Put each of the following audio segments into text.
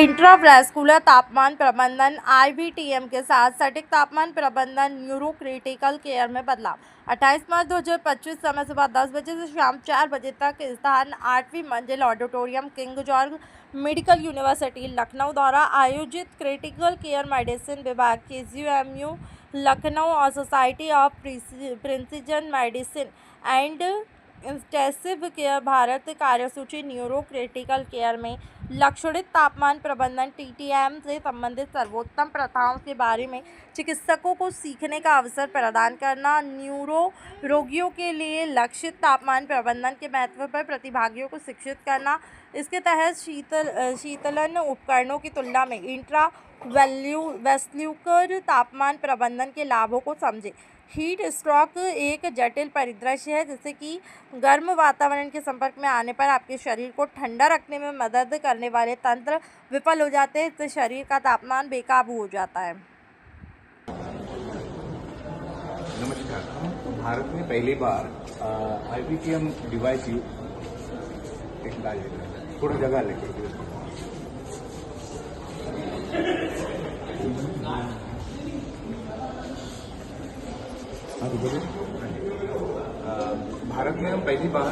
Intravascular तापमान प्रबंधन (IVTM) के साथ सटीक तापमान प्रबंधन न्यूरो क्रिटिकल केयर में बदलाव। 28 मार्च 2025 समय सुबह 10 बजे से शाम 4 बजे तक स्थान 8वीं मंजिल auditorium king George medical university Lucknow द्वारा आयोजित क्रिटिकल केयर मेडिसिन विभाग KGMU लखनऊ और society of precision medicine and intensive care Bharat कार्यसूची न्यूरो क्रिटिकल केयर में लक्षणित तापमान प्रबंधन TTM से संबंधित सर्वोत्तम प्रथाओं के बारे में चिकित्सकों को सीखने का अवसर प्रदान करना, न्यूरो रोगियों के लिए लक्षित तापमान प्रबंधन के महत्व पर प्रतिभागियों को शिक्षित करना। इसके तहत शीतलन उपकरणों की तुलना में इंट्रावेस्कुलर तापमान प्रबंधन के लाभों को समझें। हीट स्ट्रोक एक जटिल परिदृश्य है जिससे कि गर्म वातावरण के संपर्क में आने पर आपके शरीर को ठंडा रखने में मदद करने वाले तंत्र विफल हो जाते हैं। इससे शरीर का तापमान बेकाबू हो जाता है। नमस्कार। भारत में पहली बार IVTM डिवाइस थोड़ा जगह लेके भारत में हम पहली बार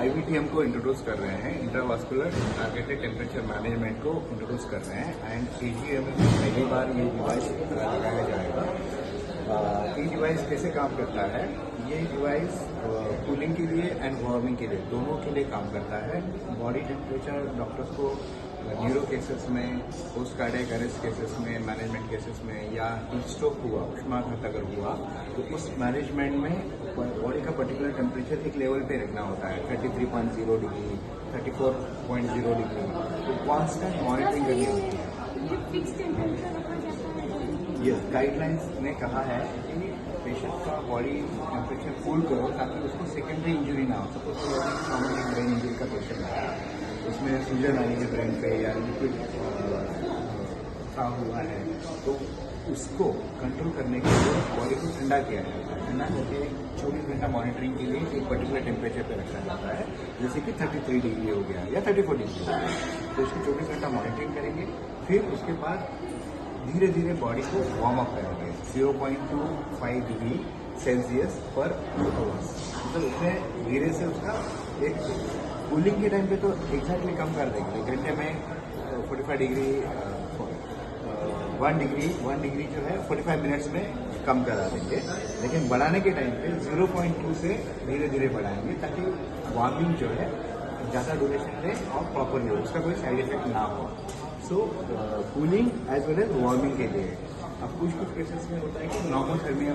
IVTM को इंट्रोड्यूस कर रहे हैं, इंट्रावास्कुलर टारगेटेड टेम्परेचर मैनेजमेंट को इंट्रोड्यूस कर रहे हैं एंड KGMU में पहली बार ये डिवाइस लगाया जाएगा। ये डिवाइस कैसे काम करता है? ये डिवाइस कूलिंग के लिए एंड वार्मिंग के लिए दोनों के लिए काम करता है। बॉडी टेम्परेचर डॉक्टर्स को न्यूरो केसेस में, पोस्ट कार्डियक अरेस्ट केसेस में, मैनेजमेंट केसेस में या हीट स्ट्रोक हुआ, उष्माघात अगर हुआ तो उस मैनेजमेंट में बॉडी का पर्टिकुलर टेम्परेचर एक लेवल पे रखना होता है, 33.0 डिग्री, 34.0 डिग्री, तो कॉन्स्टेंट मॉनिटरिंग करनी होती है। ये गाइडलाइंस ने कहा है कि पेशेंट का बॉडी टेम्परेचर कूल करो ताकि उसको सेकेंडरी इंजरी ना हो। सपोज ट्रॉमेटिक ब्रेन इंजरी का पेशेंट है, उसमें सूजन आई है ब्रेन पे या लिक्विड हुआ है, तो उसको कंट्रोल करने के लिए बॉडी को ठंडा किया जाता है। ठंडा करके 24 घंटा मॉनिटरिंग के लिए एक पर्टिकुलर टेम्परेचर पे रखा जाता है, जैसे कि 33 डिग्री हो गया या 34 डिग्री हो गया, तो उसको 24 घंटा मॉनिटरिंग करेंगे। फिर उसके बाद धीरे धीरे बॉडी को वार्म अप करेंगे 0.25 डिग्री सेल्सियस पर आवर्स। मतलब उसमें धीरे से उसका एक कूलिंग के टाइम पे तो एग्जैक्टली कम कर देंगे, घंटे में 45 डिग्री 1 डिग्री जो है 45 मिनट्स में कम करा देंगे। लेकिन बढ़ाने के टाइम पे 0.2 से धीरे धीरे बढ़ाएंगे ताकि वार्मिंग जो है ज़्यादा ड्यूरेशन ले और प्रॉपरली हो, उसका कोई साइड इफेक्ट ना हो। So cooling as well as warming के लिए अब कुछ केसेस में होता है कि नॉर्मल थर्मिया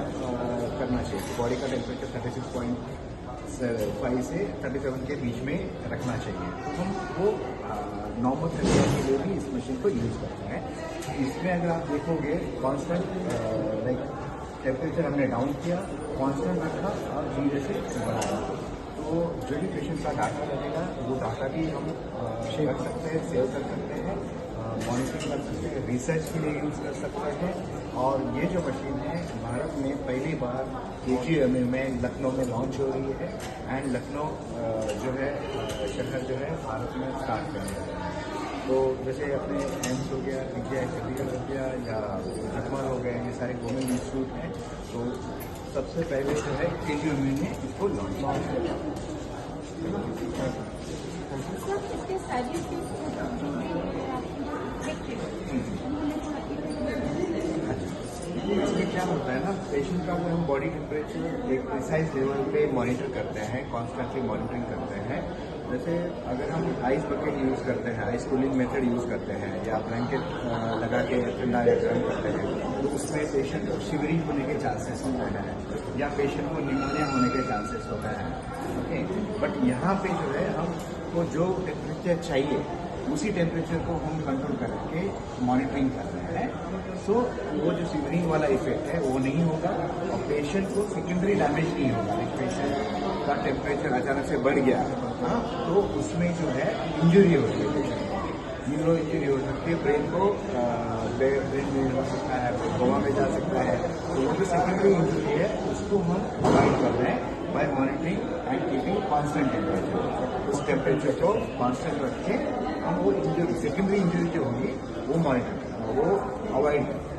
करना चाहिए, बॉडी का टेम्परेचर 36.5 से 37 के बीच में रखना चाहिए। तो हम वो नॉर्मल थर्मिया के लिए भी इस मशीन को यूज़ करते हैं। इसमें अगर आप देखोगे कांस्टेंट लाइक टेम्परेचर हमने डाउन किया, कांस्टेंट रखा और धीरे से बढ़ाया, तो जो भी पेशेंट का डाटा लगेगा वो डाटा भी हम रख सकते हैं, सेव कर सकते हैं, मॉनिटरिंग कर सकते हैं, रिसर्च के लिए यूज़ कर सकते हैं। और ये जो मशीन है भारत में पहली बार KGMU में लखनऊ में लॉन्च हो रही है एंड लखनऊ जो है शहर जो है भारत में स्टार्ट करने वाला है। तो जैसे अपने एम्स हो गया, PGI चंडीगढ़ हो गया या लखनऊ हो गया, ये सारे गवर्नमेंट इंस्टीट्यूट हैं, तो सबसे पहले जो है KGMU ने इसको लॉन्च किया। इसमें क्या होता है ना, पेशेंट का जो हम बॉडी टेम्परेचर एक प्रिसाइज लेवल पे मॉनिटर करते हैं, कॉन्स्टेंटली मॉनिटरिंग करते हैं। जैसे अगर हम आइस बकेट यूज़ करते हैं, आइस कूलिंग मेथड यूज़ करते हैं या ब्लैंकेट लगा के ठंडा या गर्म करते हैं, तो उसमें पेशेंट को शिवरिंग होने के चांसेस होते हैं या पेशेंट को निमोनिया होने के चांसेस होते हैं। ओके, बट यहाँ पे जो है हमको जो टेम्परेचर चाहिए उसी टेम्परेचर को हम कंट्रोल करके मॉनिटरिंग कर रहे हैं। सो वो जो शिवरिंग वाला इफेक्ट है वो नहीं होगा और पेशेंट को सेकेंडरी डैमेज नहीं होगा। एक पेशेंट का टेम्परेचर अचानक से बढ़ गया, हाँ, तो उसमें जो है इंजरी होती है, पेशेंट को न्यूरो इंजरी हो सकती है, ब्रेन को ब्रेन में हो सकता है, कोमा में जा सकता है। तो वो जो सेकेंडरी इंजरी है उसको हम अवॉइड कर रहे हैं by monitoring and keeping constant temperature. उस टेम्परेचर को कॉन्स्टेंट रख के हम वो इंजरी, सेकेंडरी इंजरी जो वो मॉनिटर करना, वो अवॉइड करना।